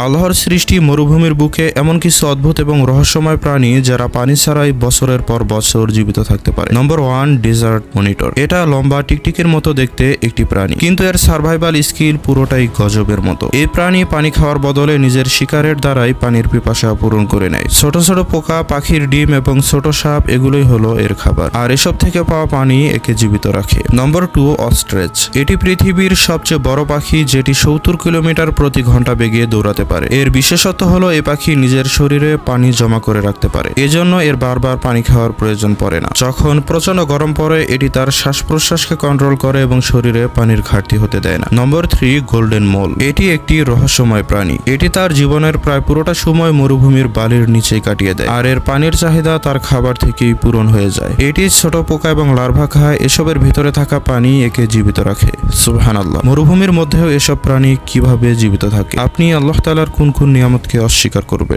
আল্লাহর সৃষ্টি মরুভূমির বুকে এমন কিছু অদ্ভুত এবং রহস্যময় প্রাণী যারা পানি ছাড়াই বছরের পর বছর জীবিত থাকতে পারে। নম্বর 1, ডেজার্ট মনিটর। এটা লম্বা টিকটিকির মতো দেখতে একটি প্রাণী, কিন্তু এর সার্ভাইভাল স্কিল পুরোটাই গজবের মতো। এই প্রাণী পানি খাওয়ার বদলে নিজের শিকারের দ্বারাই পানির পিপাসা পূরণ করে নেয়। ছোট ছোট পোকা, পাখির ডিম এবং ছোট সাপ এগুলোই হলো এর খাবার, আর এসব থেকে পাওয়া পানি একে জীবিত রাখে। নম্বর 2, অস্ট্রেচ। এটি পৃথিবীর সবচেয়ে বড় পাখি, যেটি 70 কিলোমিটার প্রতি ঘন্টা বেগে দৌড়াতে পারে। এর বিশেষত্ব হলো এই পাখি নিজের শরীরে পানি জমা করে রাখতে পারে, এজন্য এর বারবার পানি খাওয়ার প্রয়োজন পড়ে না। যখন প্রচন্ড গরম পড়ে এটি তার শ্বাস প্রশ্বাসকে কন্ট্রোল করে এবং শরীরে পানির ঘাটতি হতে দেয় না। নম্বর 3, গোল্ডেন মোল। এটি একটি রহস্যময় প্রাণী। এটি তার জীবনের প্রায় পুরোটা সময় মরুভূমির বালির নিচেই কাটিয়ে দেয়, আর এর পানির চাহিদা তার খাবার থেকেই পূরণ হয়ে যায়। এটি ছোট পোকা এবং লার্ভা খায়, এসবের ভিতরে থাকা পানি একে জীবিত রাখে। সুবহানাল্লাহ, মরুভূমির মধ্যেও এসব প্রাণী কিভাবে জীবিত থাকে? আপনি আল্লাহ তাআলার কোন কোন নিয়ামতকে অস্বীকার করবেন?